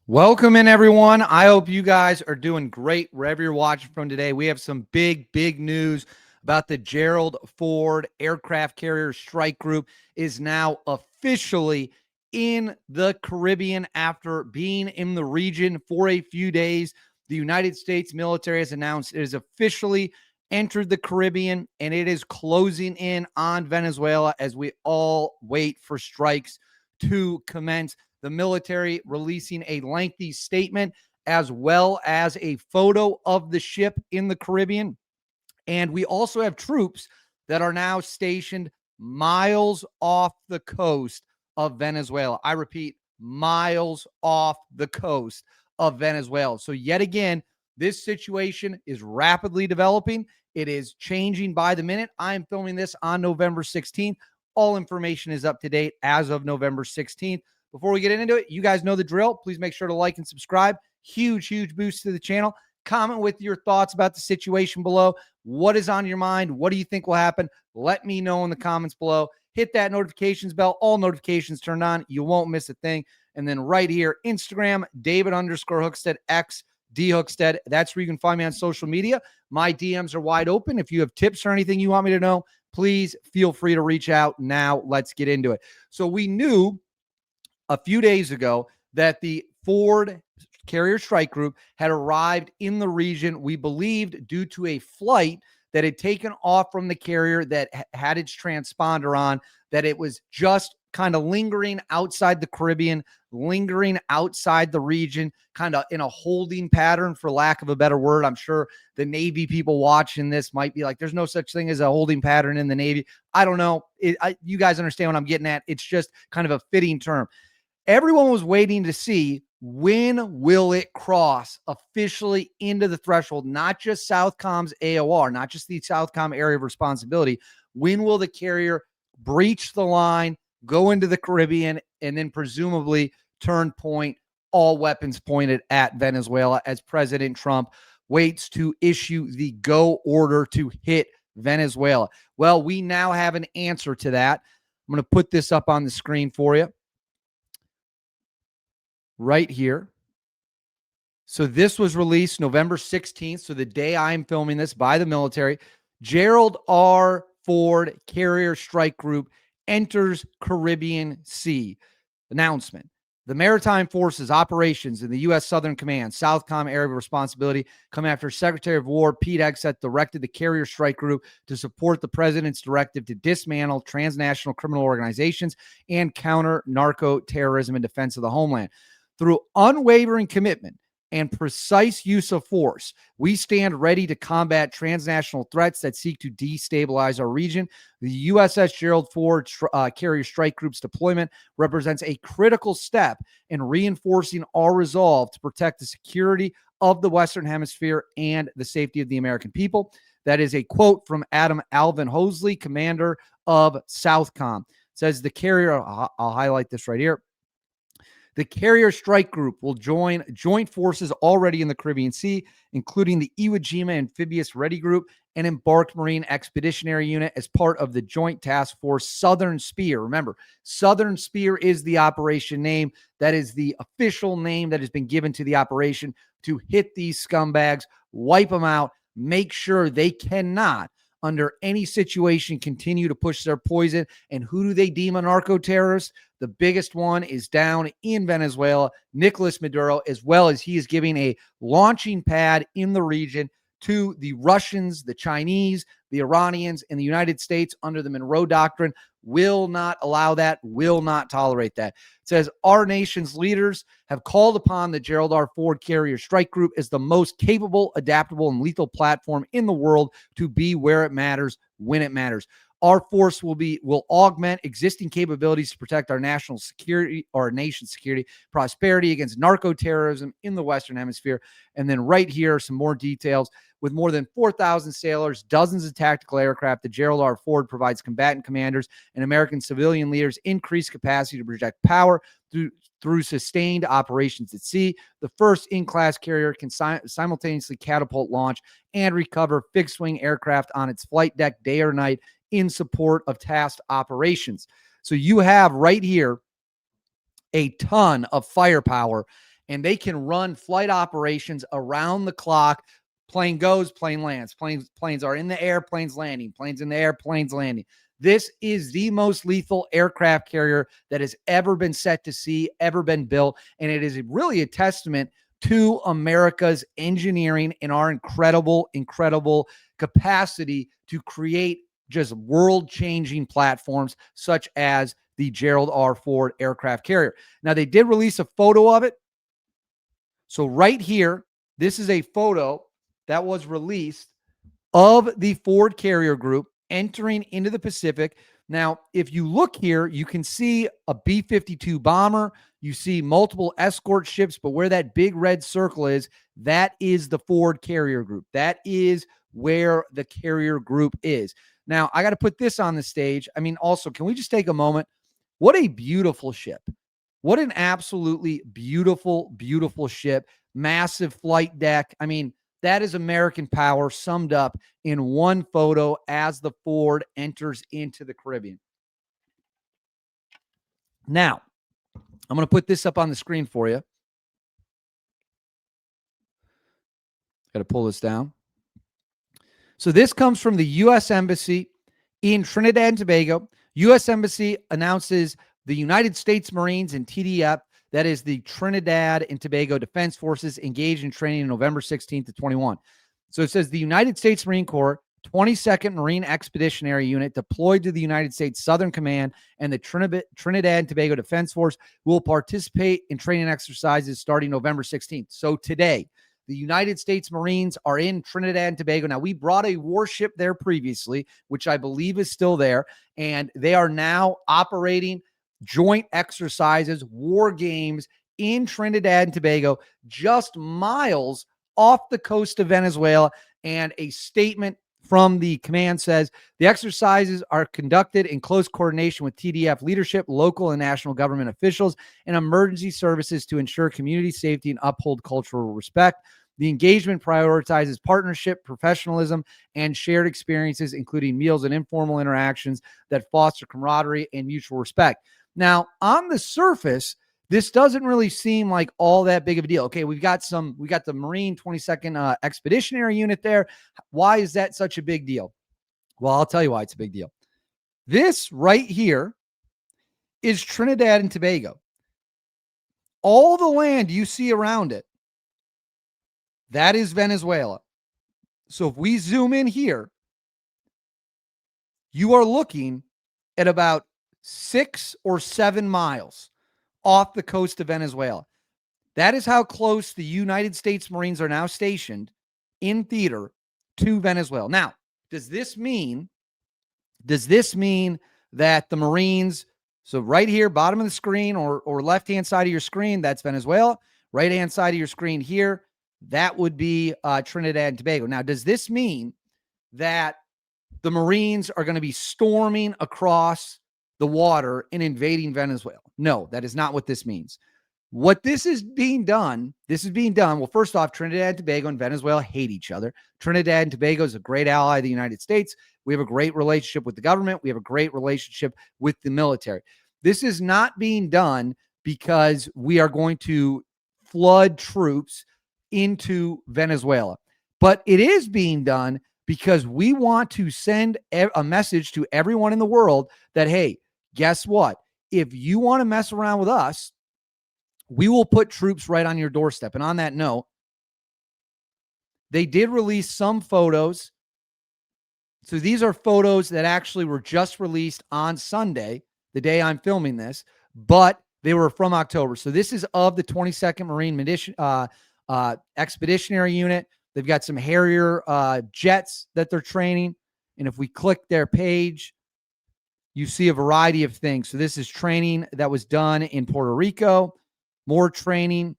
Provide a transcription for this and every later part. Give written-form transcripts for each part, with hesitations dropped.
Welcome in, everyone. I hope you guys are doing great wherever you're watching from today. We have some big news about the Gerald Ford Aircraft Carrier Strike Group is now officially in the Caribbean after being in the region for a few days. The United States military has announced it has officially entered the Caribbean, and it is closing in on Venezuela as we all wait for strikes to commence. The military releasing a lengthy statement as well as a photo of the ship in the Caribbean. And we also have troops that are now stationed miles off the coast of Venezuela. I repeat, miles off the coast of Venezuela. So, yet again, this situation is rapidly developing. It is changing by the minute. I am filming this on November 16th. All information is up to date as of November 16th. Before we get into it, you guys know the drill. Please make sure to like and subscribe. Huge boost to the channel. Comment with your thoughts about the situation below. What is on your mind? What do you think will happen? Let me know in the comments below. Hit that notifications bell. All notifications turned on. You won't miss a thing. And then right here, Instagram, David_Hookstead, X, D Hookstead. That's where you can find me on social media. My DMs are wide open. If you have tips or anything you want me to know, please feel free to reach out. Now, let's get into it. So we knew a few days ago that the Ford Carrier Strike Group had arrived in the region, we believed, due to a flight that had taken off from the carrier that had its transponder on, that it was just kind of lingering outside the Caribbean, lingering outside the region, kind of in a holding pattern, for lack of a better word. I'm sure the Navy people watching this might be like, there's no such thing as a holding pattern in the Navy. I don't know. You guys understand what I'm getting at. It's just kind of a fitting term. Everyone was waiting to see, when will it cross officially into the threshold, not just Southcom's AOR, not just the Southcom area of responsibility. When will the carrier breach the line, go into the Caribbean, and then presumably turn point, all weapons pointed at Venezuela, as President Trump waits to issue the go order to hit Venezuela? Well, we now have an answer to that. I'm going to put this up on the screen for you right here. So this was released November 16th, so the day I'm filming this, by the military. Gerald R. Ford Carrier Strike Group enters Caribbean Sea. Announcement. The Maritime Forces operations in the U.S. Southern Command, Southcom area of responsibility, come after Secretary of War Pete Hegseth directed the Carrier Strike Group to support the president's directive to dismantle transnational criminal organizations and counter narco-terrorism in defense of the homeland. Through unwavering commitment and precise use of force, we stand ready to combat transnational threats that seek to destabilize our region. The USS Gerald Ford Carrier Strike Group's deployment represents a critical step in reinforcing our resolve to protect the security of the Western Hemisphere and the safety of the American people. That is a quote from Adam Alvin Hosley, commander of Southcom. It says the carrier, I'll highlight this right here. The Carrier Strike Group will join joint forces already in the Caribbean Sea, including the Iwo Jima Amphibious Ready Group and Embarked Marine Expeditionary Unit, as part of the Joint Task Force Southern Spear. Remember, Southern Spear is the operation name. That is the official name that has been given to the operation to hit these scumbags, wipe them out, make sure they cannot, under any situation, continue to push their poison. And who do they deem a narco-terrorist? The biggest one is down in Venezuela, Nicolás Maduro, as well as he is giving a launching pad in the region to the Russians, the Chinese, the Iranians, and the United States under the Monroe Doctrine. Will not allow that, will not tolerate that. It says our nation's leaders have called upon the Gerald R. Ford Carrier Strike Group as the most capable, adaptable, and lethal platform in the world to be where it matters, when it matters. Our force will augment existing capabilities to protect our national security, our nation's security, prosperity against narco-terrorism in the Western Hemisphere. And then right here, some more details. With more than 4,000 sailors, dozens of tactical aircraft, the Gerald R. Ford provides combatant commanders and American civilian leaders increased capacity to project power through sustained operations at sea. The first in-class carrier can simultaneously catapult, launch, and recover fixed-wing aircraft on its flight deck day or night in support of tasked operations. So you have right here a ton of firepower and they can run flight operations around the clock. Plane goes, plane lands. Planes are in the air, planes landing. Planes in the air, planes landing. This is the most lethal aircraft carrier that has ever been set to sea, ever been built. And it is really a testament to America's engineering and our incredible, incredible capacity to create just world-changing platforms such as the Gerald R. Ford aircraft carrier. Now, they did release a photo of it. So right here, this is a photo that was released of the Ford carrier group entering into the Pacific. Now, if you look here, you can see a B-52 bomber. You see multiple escort ships, but where that big red circle is, that is the Ford carrier group. That is where the carrier group is. Now, I got to put this on the stage. I mean, also, can we just take a moment? What a beautiful ship. What an absolutely beautiful, beautiful ship. Massive flight deck. I mean, that is American power summed up in one photo as the Ford enters into the Caribbean. Now, I'm going to put this up on the screen for you. Got to pull this down. So this comes from the U.S. Embassy in Trinidad and Tobago. U.S. Embassy announces the United States Marines and TDF, that is the Trinidad and Tobago Defense Forces, engaged in training November 16th to 21. So it says the United States Marine Corps 22nd Marine Expeditionary Unit deployed to the United States Southern Command and the Trinidad and Tobago Defense Force will participate in training exercises starting November 16th. So today, the United States Marines are in Trinidad and Tobago. Now, we brought a warship there previously, which I believe is still there, and they are now operating joint exercises, war games in Trinidad and Tobago, just miles off the coast of Venezuela. And a statement from the command says the exercises are conducted in close coordination with TDF leadership, local and national government officials, and emergency services to ensure community safety and uphold cultural respect. The engagement prioritizes partnership, professionalism, and shared experiences, including meals and informal interactions that foster camaraderie and mutual respect. Now, on the surface, this doesn't really seem like all that big of a deal. Okay, we got the Marine 22nd Expeditionary Unit there. Why is that such a big deal? Well, I'll tell you why it's a big deal. This right here is Trinidad and Tobago. All the land you see around it, that is Venezuela. So if we zoom in here, you are looking at about 6 or 7 miles off the coast of Venezuela. That is how close the United States Marines are now stationed in theater to Venezuela. Now, does this mean that the Marines, so right here, bottom of the screen or left-hand side of your screen, that's Venezuela. Right-hand side of your screen here, that would be Trinidad and Tobago. Now, does this mean that the Marines are going to be storming across the water and invading Venezuela? No, that is not what this means. What this is being done, well, first off, Trinidad and Tobago and Venezuela hate each other. Trinidad and Tobago is a great ally of the United States. We have a great relationship with the government. We have a great relationship with the military. This is not being done because we are going to flood troops into Venezuela, but it is being done because we want to send a message to everyone in the world that, hey, guess what? If you want to mess around with us, we will put troops right on your doorstep. And on that note, they did release some photos. So these are photos that actually were just released on Sunday, the day I'm filming this, but they were from October. So this is of the 22nd Marine Expeditionary Unit. They've got some Harrier jets that they're training. And if we click their page, you see a variety of things. So this is training that was done in Puerto Rico, more training.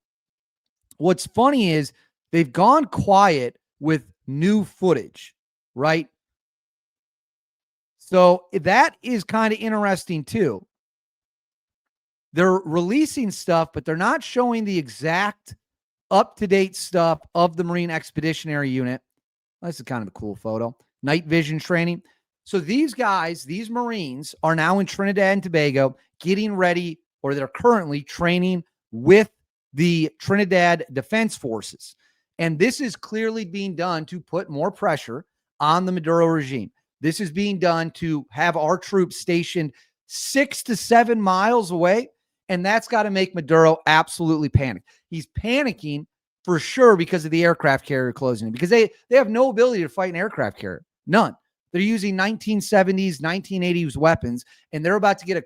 What's funny is they've gone quiet with new footage, right? So that is kind of interesting too. They're releasing stuff, but they're not showing the exact up-to-date stuff of the Marine Expeditionary Unit. This is kind of a cool photo. Night vision training. So these guys, these Marines, are now in Trinidad and Tobago getting ready, or they're currently training with the Trinidad Defense Forces. And this is clearly being done to put more pressure on the Maduro regime. This is being done to have our troops stationed 6 to 7 miles away. And that's got to make Maduro absolutely panic. He's panicking for sure because of the aircraft carrier closing in, because they have no ability to fight an aircraft carrier. None. They're using 1970s, 1980s weapons, and they're about to get a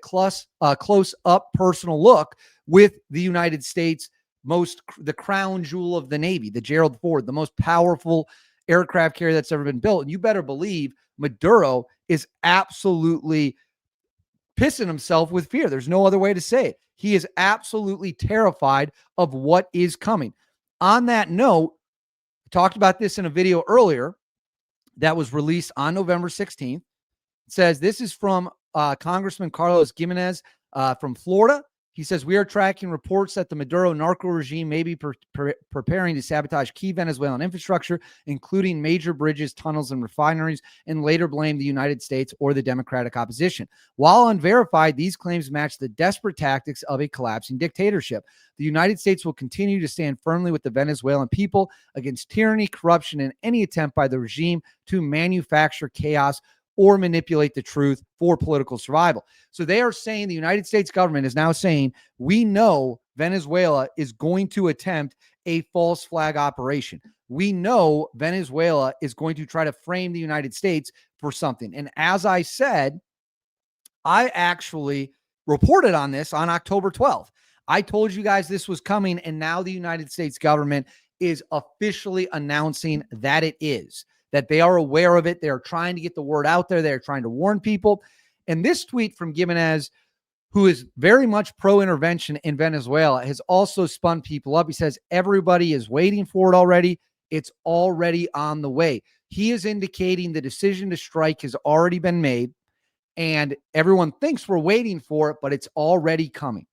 close-up personal look with the United States, the crown jewel of the Navy, the Gerald Ford, the most powerful aircraft carrier that's ever been built. And you better believe Maduro is absolutely pissing himself with fear. There's no other way to say it. He is absolutely terrified of what is coming. On that note, I talked about this in a video earlier that was released on November 16th. It says, this is from Congressman Carlos Gimenez from Florida. He says, we are tracking reports that the Maduro narco regime may be preparing to sabotage key Venezuelan infrastructure, including major bridges, tunnels, and refineries, and later blame the United States or the Democratic opposition. While unverified, these claims match the desperate tactics of a collapsing dictatorship. The United States will continue to stand firmly with the Venezuelan people against tyranny, corruption, and any attempt by the regime to manufacture chaos or manipulate the truth for political survival. So they are saying, the United States government is now saying, we know Venezuela is going to attempt a false flag operation. We know Venezuela is going to try to frame the United States for something. And as I said, I actually reported on this on October 12th. I told you guys this was coming, and now the United States government is officially announcing that it is, that they are aware of it. They are trying to get the word out there. They're trying to warn people. And this tweet from Gimenez, who is very much pro-intervention in Venezuela, has also spun people up. He says, everybody is waiting for it already. It's already on the way. He is indicating the decision to strike has already been made, and everyone thinks we're waiting for it, but it's already coming.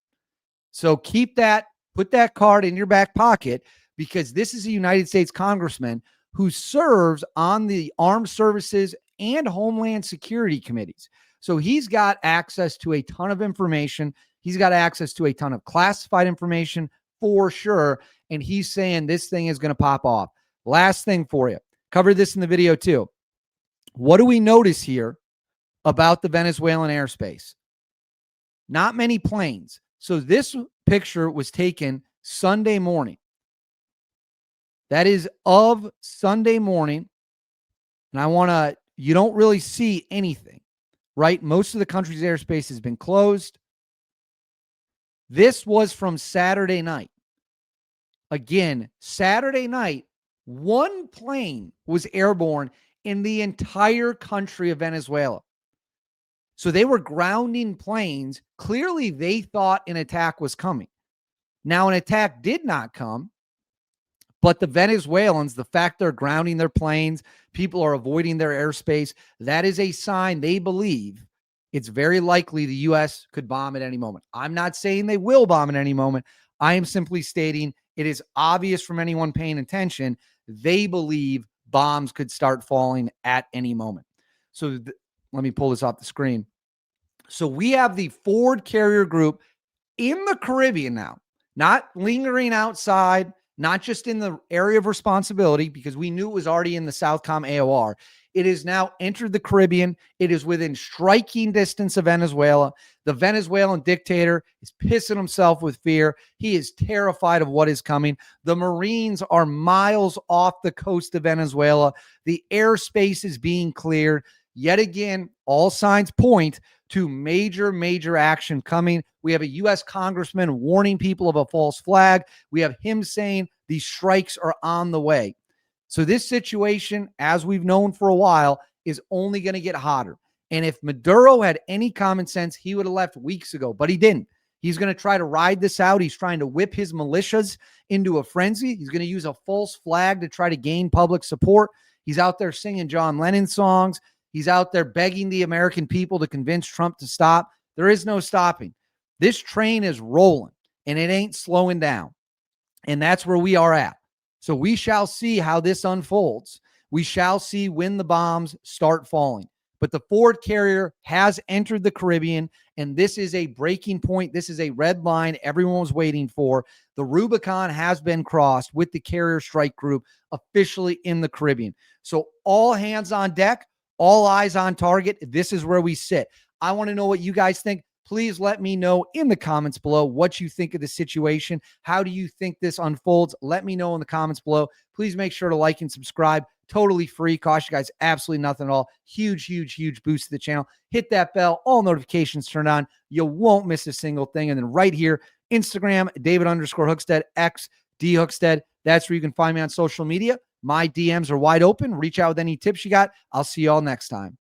So keep that, put that card in your back pocket, because this is a United States congressman who serves on the Armed Services and Homeland Security committees. So he's got access to a ton of information. He's got access to a ton of classified information for sure. And he's saying this thing is going to pop off. Last thing for you. Covered this in the video too. What do we notice here about the Venezuelan airspace? Not many planes. So this picture was taken Sunday morning. That is of Sunday morning. And you don't really see anything, right? Most of the country's airspace has been closed. This was from Saturday night. Again, Saturday night, one plane was airborne in the entire country of Venezuela. So they were grounding planes. Clearly, they thought an attack was coming. Now, an attack did not come. But the Venezuelans, the fact they're grounding their planes, people are avoiding their airspace, that is a sign they believe it's very likely the U.S. could bomb at any moment. I'm not saying they will bomb at any moment. I am simply stating it is obvious from anyone paying attention, they believe bombs could start falling at any moment. So let me pull this off the screen. So we have the Ford carrier group in the Caribbean now, not lingering outside, not just in the area of responsibility, because we knew it was already in the Southcom AOR. It has now entered the Caribbean. It is within striking distance of Venezuela. The Venezuelan dictator is pissing himself with fear. He is terrified of what is coming. The Marines are miles off the coast of Venezuela. The airspace is being cleared. Yet again, all signs point to major, major action coming. We have a U.S. congressman warning people of a false flag. We have him saying these strikes are on the way. So this situation, as we've known for a while, is only going to get hotter. And if Maduro had any common sense, he would have left weeks ago, but he didn't. He's going to try to ride this out. He's trying to whip his militias into a frenzy. He's going to use a false flag to try to gain public support. He's out there singing John Lennon songs. He's out there begging the American people to convince Trump to stop. There is no stopping. This train is rolling, and it ain't slowing down. And that's where we are at. So we shall see how this unfolds. We shall see when the bombs start falling. But the Ford carrier has entered the Caribbean, and this is a breaking point. This is a red line everyone was waiting for. The Rubicon has been crossed with the carrier strike group officially in the Caribbean. So all hands on deck, all eyes on target. This is where we sit. I want to know what you guys think. Please let me know in the comments below what you think of the situation. How do you think this unfolds? Let me know in the comments below. Please make sure to like and subscribe. Totally free. Cost you guys absolutely nothing at all. Huge, huge, huge boost to the channel. Hit that bell. All notifications turned on. You won't miss a single thing. And then right here, Instagram, David_Hookstead, X, D Hookstead. That's where you can find me on social media. My DMs are wide open. Reach out with any tips you got. I'll see you all next time.